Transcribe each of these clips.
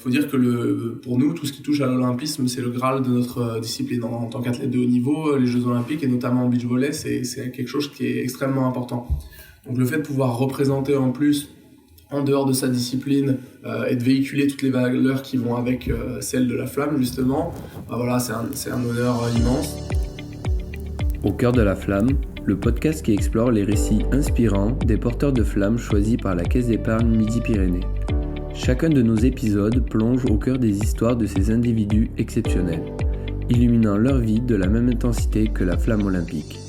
faut dire que pour nous, tout ce qui touche à l'olympisme, c'est le graal de notre discipline. En tant qu'athlète de haut niveau, les Jeux olympiques, et notamment en beach volley, c'est quelque chose qui est extrêmement important. Donc le fait de pouvoir représenter en plus, en dehors de sa discipline, et de véhiculer toutes les valeurs qui vont avec celle de la flamme, justement, voilà, c'est un honneur immense. Au cœur de la flamme, le podcast qui explore les récits inspirants des porteurs de flammes choisis par la Caisse d'épargne Midi-Pyrénées. Chacun de nos épisodes plonge au cœur des histoires de ces individus exceptionnels, illuminant leur vie de la même intensité que la flamme olympique.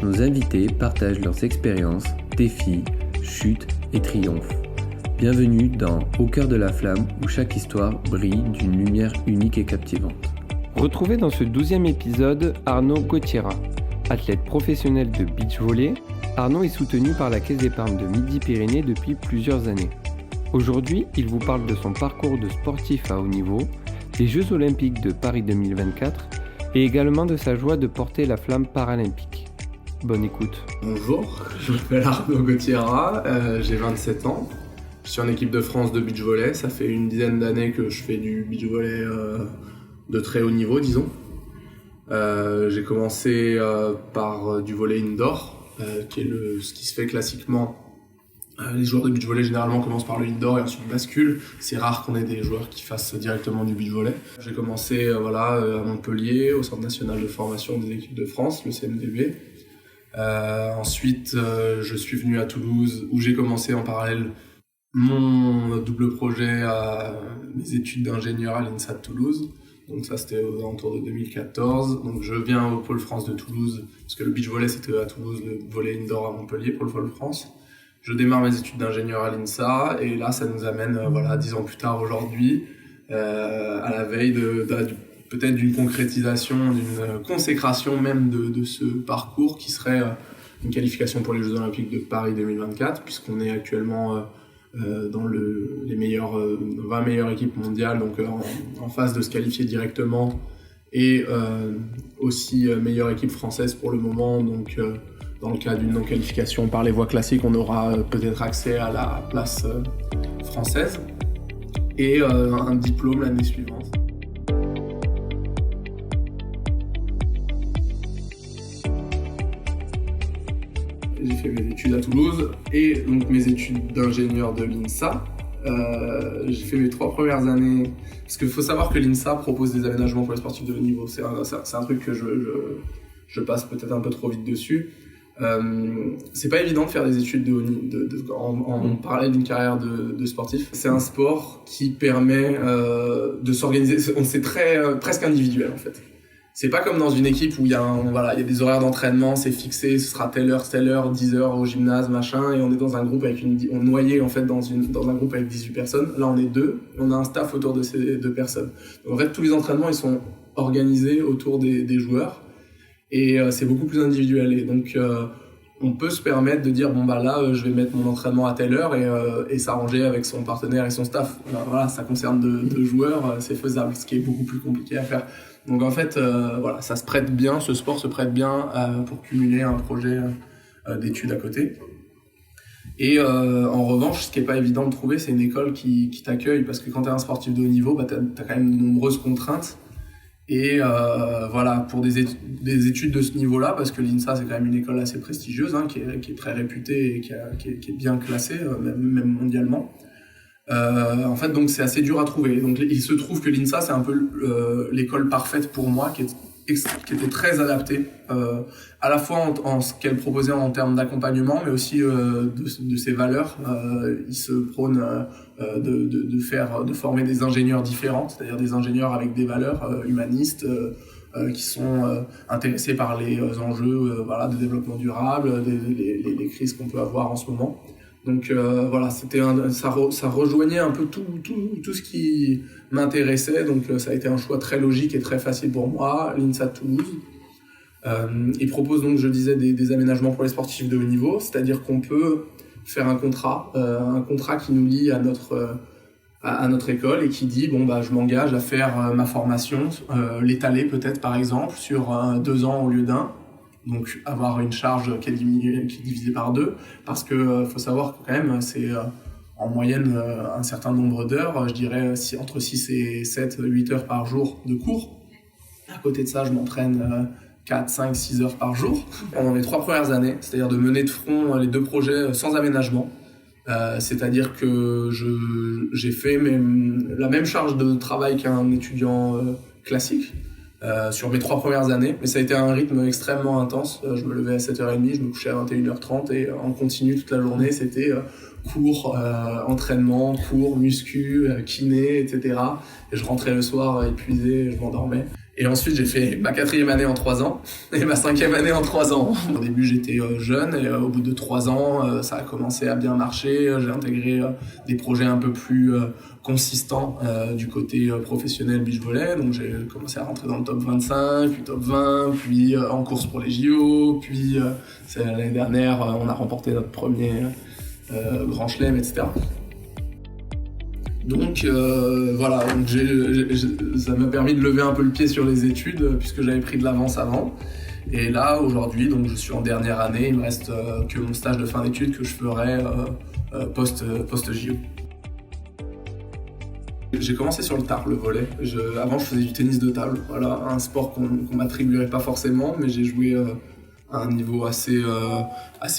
Nos invités partagent leurs expériences, défis, chutes et triomphes. Bienvenue dans Au cœur de la flamme où chaque histoire brille d'une lumière unique et captivante. Retrouvez dans ce 12e épisode Arnaud Gauthiera. Athlète professionnel de beach volley, Arnaud est soutenu par la Caisse d'épargne de Midi-Pyrénées depuis plusieurs années. Aujourd'hui, il vous parle de son parcours de sportif à haut niveau, des Jeux Olympiques de Paris 2024 et également de sa joie de porter la flamme paralympique. Bonne écoute. Bonjour, je m'appelle Arnaud Gauthiera, j'ai 27 ans. Je suis en équipe de France de beach volley. Ça fait une dizaine d'années que je fais du beach volley de très haut niveau, disons. J'ai commencé par du volley indoor, qui est ce qui se fait classiquement. Les joueurs de beach volley généralement commencent par le indoor et ensuite basculent. C'est rare qu'on ait des joueurs qui fassent directement du beach volley. J'ai commencé à Montpellier, au Centre national de formation des équipes de France, le CNDB. Ensuite, je suis venu à Toulouse où j'ai commencé en parallèle mon double projet à mes études d'ingénieur à l'INSA de Toulouse. Donc ça, c'était aux alentours de 2014. Donc je viens au Pôle France de Toulouse, parce que le beach volley c'était à Toulouse, le volley indoor à Montpellier pour le Pôle France. Je démarre mes études d'ingénieur à l'INSA, et là ça nous amène 10 ans plus tard aujourd'hui, à la veille peut-être d'une concrétisation, d'une consécration même de ce parcours qui serait une qualification pour les Jeux Olympiques de Paris 2024, puisqu'on est actuellement dans les 20 meilleures équipes mondiales, donc en phase de se qualifier directement, et aussi meilleure équipe française pour le moment. Donc dans le cas d'une non-qualification par les voies classiques, on aura peut-être accès à la place française et un diplôme l'année suivante. J'ai fait mes études à Toulouse et donc mes études d'ingénieur de l'INSA. J'ai fait mes 3 premières années, parce qu'il faut savoir que l'INSA propose des aménagements pour les sportifs de haut niveau. C'est un truc que je passe peut-être un peu trop vite dessus. C'est pas évident de faire des études en parallèle d'une carrière de sportif. C'est un sport qui permet de s'organiser. C'est presque individuel en fait. C'est pas comme dans une équipe où il y a des horaires d'entraînement, c'est fixé, ce sera telle heure, 10 heures au gymnase, machin, et on est dans un groupe on est noyé en fait dans un groupe avec 18 personnes. Là, on est 2, on a un staff autour de ces 2 personnes. Donc, en fait, tous les entraînements, ils sont organisés autour des joueurs, et c'est beaucoup plus individuel. Et donc, on peut se permettre de dire, je vais mettre mon entraînement à telle heure et s'arranger avec son partenaire et son staff. Ça concerne 2 joueurs, c'est faisable, ce qui est beaucoup plus compliqué à faire. Donc en fait, ça se prête bien, ce sport se prête bien pour cumuler un projet d'études à côté. Et en revanche, ce qui n'est pas évident de trouver, c'est une école qui t'accueille, parce que quand tu es un sportif de haut niveau, t'as quand même de nombreuses contraintes. Et pour des études de ce niveau-là, parce que l'INSA c'est quand même une école assez prestigieuse, qui est très réputée et qui est bien classée, même mondialement. En fait, donc c'est assez dur à trouver. Donc il se trouve que l'INSA c'est un peu l'école parfaite pour moi, qui était très adaptée à la fois en ce qu'elle proposait en termes d'accompagnement, mais aussi de ses valeurs. Il se prône de former des ingénieurs différents, c'est-à-dire des ingénieurs avec des valeurs humanistes, qui sont intéressés par les enjeux de développement durable, les crises qu'on peut avoir en ce moment. Donc ça rejoignait un peu tout ce qui m'intéressait, donc ça a été un choix très logique et très facile pour moi, l'INSA de Toulouse. Il propose donc, je disais, des aménagements pour les sportifs de haut niveau, c'est-à-dire qu'on peut faire un contrat qui nous lie à notre école et qui dit je m'engage à faire ma formation, l'étaler peut-être par exemple sur 2 ans au lieu d'1. Donc avoir une charge qui est divisée par 2, parce que faut savoir que quand même c'est en moyenne un certain nombre d'heures, je dirais entre 6 et 7, 8 heures par jour de cours. À côté de ça, je m'entraîne 4, 5, 6 heures par jour pendant les 3 premières années, c'est-à-dire de mener de front les 2 projets sans aménagement. C'est-à-dire que j'ai fait la même charge de travail qu'un étudiant classique sur mes 3 premières années, mais ça a été un rythme extrêmement intense. Je me levais à 7h30, je me couchais à 21h30 et en continu toute la journée, c'était cours, entraînement, cours, muscu, kiné, etc. Et je rentrais le soir épuisé, je m'endormais. Et ensuite, j'ai fait ma 4e année en 3 ans et ma 5e année en 3 ans. Au début, j'étais jeune et au bout de 3 ans, ça a commencé à bien marcher. J'ai intégré des projets un peu plus consistants du côté professionnel beach volley. Donc, j'ai commencé à rentrer dans le top 25, puis top 20, puis en course pour les JO. Puis, l'année dernière, on a remporté notre premier Grand Chelem, etc. Donc voilà, donc ça m'a permis de lever un peu le pied sur les études puisque j'avais pris de l'avance avant. Et là, aujourd'hui, donc je suis en dernière année, il me reste que mon stage de fin d'études que je ferai post-JO. J'ai commencé sur le tard, le volley. Avant, je faisais du tennis de table. Voilà, un sport qu'on m'attribuerait pas forcément, mais j'ai joué à un niveau assez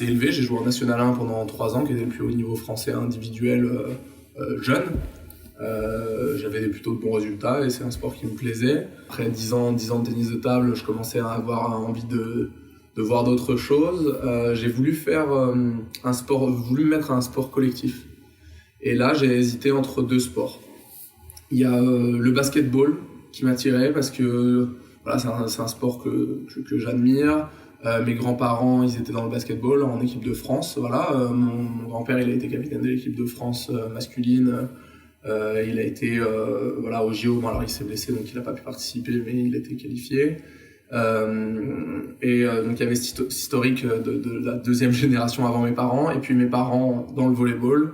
élevé. J'ai joué en National 1 pendant 3 ans, qui était le plus haut niveau français individuel jeune. J'avais plutôt de bons résultats et c'est un sport qui me plaisait. Après 10 ans de tennis de table, je commençais à avoir envie de voir d'autres choses. J'ai voulu faire voulu me mettre à un sport collectif. Et là, j'ai hésité entre 2 sports. Il y a le basketball qui m'attirait parce que voilà, c'est un sport que j'admire. Mes grands-parents, ils étaient dans le basketball en équipe de France. Voilà, mon grand-père, il a été capitaine de l'équipe de France masculine. Il a été au JO. Bon, alors il s'est blessé, donc il n'a pas pu participer, mais il a été qualifié. Donc il y avait cet historique de la 2e génération avant mes parents, et puis mes parents dans le volleyball.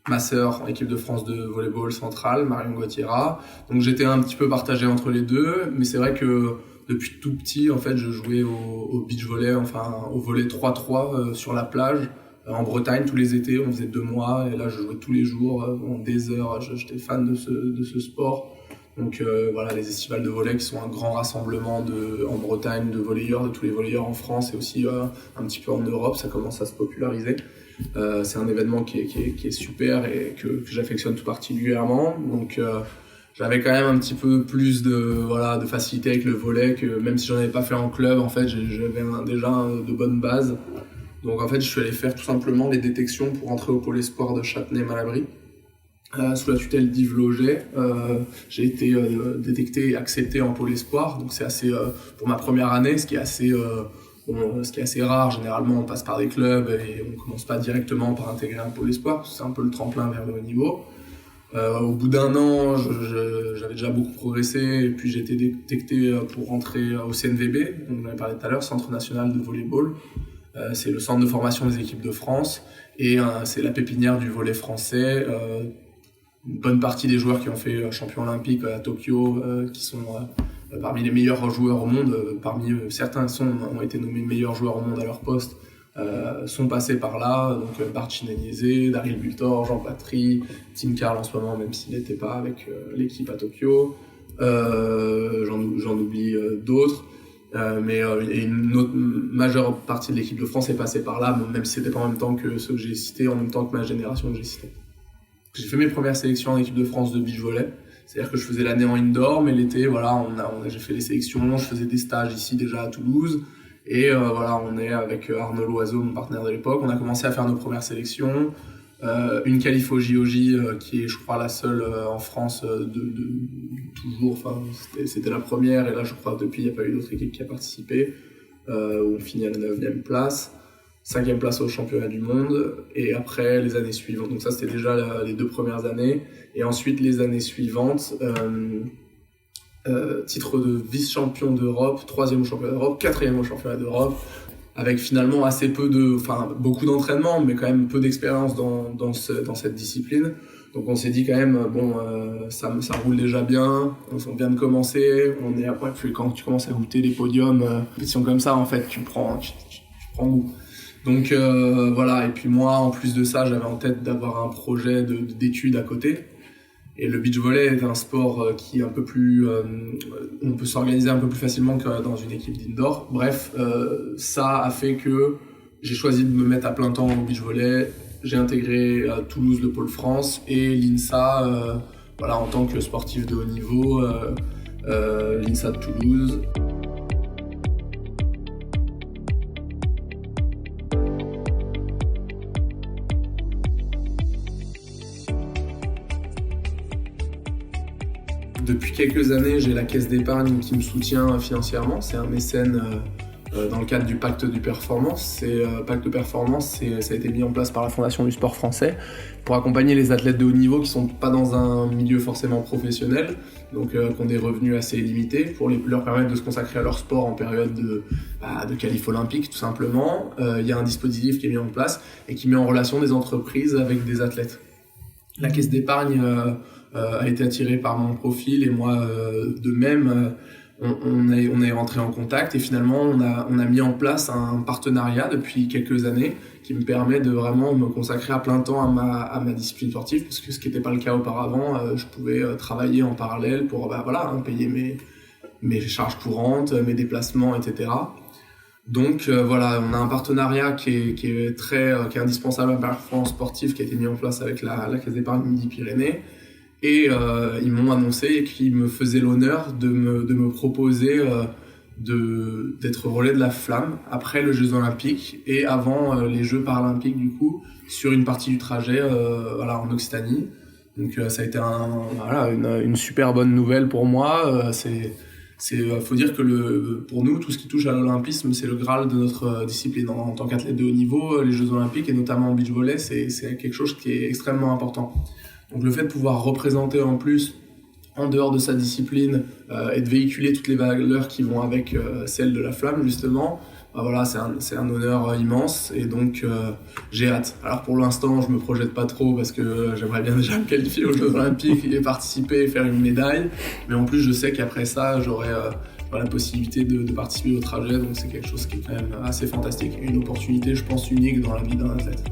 Ma sœur en équipe de France de volleyball centrale, Marion Gauthiera. Donc j'étais un petit peu partagé entre les deux, mais c'est vrai que depuis tout petit, en fait, je jouais au beach volley, enfin au volley 3-3 sur la plage en Bretagne tous les étés. On faisait 2 mois et là je jouais tous les jours en des heures. J'étais fan de ce sport. Donc voilà, les estivales de volley qui sont un grand rassemblement en Bretagne de volleyeurs, de tous les volleyeurs en France et aussi un petit peu en Europe, ça commence à se populariser. C'est un événement qui est super et que j'affectionne tout particulièrement. Donc j'avais quand même un petit peu plus de facilité avec le volley, que même si j'en avais pas fait en club, en fait j'avais déjà de bonnes bases. Donc en fait je suis allé faire tout simplement les détections pour entrer au pôle espoir de Châtenay-Malabry. Sous la tutelle d'Yves Loget, j'ai été détecté et accepté en pôle espoir. Donc c'est assez pour ma première année, ce qui est assez rare. Généralement on passe par des clubs et on commence pas directement par intégrer un pôle espoir, c'est un peu le tremplin vers le haut niveau. Au bout d'1 an, j'avais déjà beaucoup progressé et puis j'ai été détecté pour rentrer au CNVB, donc on avait parlé tout à l'heure, Centre National de Volleyball. C'est le centre de formation des équipes de France et c'est la pépinière du volley français. Une bonne partie des joueurs qui ont fait champion olympique à Tokyo, qui sont parmi les meilleurs joueurs au monde, parmi eux, certains ont été nommés meilleurs joueurs au monde à leur poste, sont passés par là, donc Bart Chinaniese, Daryl Butor, Jean Patry, Tim Carl en ce moment, même s'il n'était pas avec l'équipe à Tokyo, j'en oublie d'autres, mais une autre majeure partie de l'équipe de France est passée par là, même si c'était pas en même temps que ceux que j'ai cités, en même temps que ma génération que j'ai citée. J'ai fait mes premières sélections en équipe de France de beach volley. C'est-à-dire que je faisais l'année en indoor, mais l'été, voilà, j'ai fait les sélections, je faisais des stages ici déjà à Toulouse. Et on est avec Arnaud Loiseau, mon partenaire de l'époque, on a commencé à faire nos premières sélections. Une qualif au JOJ qui est, je crois, la seule en France de toujours. Enfin, c'était la première, et là, je crois que depuis, il n'y a pas eu d'autre équipe qui a participé. Où on finit à la 9e place. 5e place au championnat du monde, et après les années suivantes. Donc ça c'était déjà les 2 premières années, et ensuite les années suivantes, titre de vice-champion d'Europe, 3e au championnat d'Europe, 4e au championnat d'Europe, avec finalement beaucoup d'entraînement, mais quand même peu d'expérience dans cette discipline. Donc on s'est dit quand même, ça roule déjà bien, on vient de commencer, puis quand tu commences à goûter les podiums, compétitions comme ça, en fait, tu prends goût. Donc voilà, et puis moi, en plus de ça, j'avais en tête d'avoir un projet d'études à côté. Et le beach volley est un sport qui est un peu plus... on peut s'organiser un peu plus facilement que dans une équipe d'indoor. Bref, ça a fait que j'ai choisi de me mettre à plein temps au beach volley. J'ai intégré à Toulouse le pôle France et l'INSA voilà, en tant que sportif de haut niveau, l'INSA de Toulouse. Depuis quelques années, j'ai la caisse d'épargne qui me soutient financièrement. C'est un mécène dans le cadre du pacte de performance. Pacte de performance, ça a été mis en place par la Fondation du sport français pour accompagner les athlètes de haut niveau qui ne sont pas dans un milieu forcément professionnel, donc qui ont des revenus assez limités, pour leur permettre de se consacrer à leur sport en période de qualif olympique tout simplement. Il y a un dispositif qui est mis en place et qui met en relation des entreprises avec des athlètes. La caisse d'épargne a été attirée par mon profil et moi de même. On est rentré en contact et finalement on a mis en place un partenariat depuis quelques années qui me permet de vraiment me consacrer à plein temps à ma discipline sportive, parce que ce qui n'était pas le cas auparavant, je pouvais travailler en parallèle pour payer mes charges courantes, mes déplacements, etc. Donc voilà, on a un partenariat qui est indispensable à la performance sportive qui a été mis en place avec la Caisse d'épargne Midi-Pyrénées. Et ils m'ont annoncé qu'ils me faisaient l'honneur de me proposer d'être relais de la flamme après les Jeux Olympiques et avant les Jeux Paralympiques du coup, sur une partie du trajet en Occitanie. Donc ça a été une super bonne nouvelle pour moi. Faut dire que pour nous, tout ce qui touche à l'olympisme, c'est le Graal de notre discipline. En tant qu'athlète de haut niveau, les Jeux Olympiques et notamment en beach volley, c'est quelque chose qui est extrêmement important. Donc le fait de pouvoir représenter en plus, en dehors de sa discipline, et de véhiculer toutes les valeurs qui vont avec celle de la flamme justement, c'est un honneur immense et donc j'ai hâte. Alors pour l'instant, je me projette pas trop parce que j'aimerais bien déjà me qualifier aux Jeux Olympiques et participer et faire une médaille, mais en plus je sais qu'après ça, j'aurai la possibilité de participer au trajet, donc c'est quelque chose qui est quand même assez fantastique, une opportunité je pense unique dans la vie d'un athlète.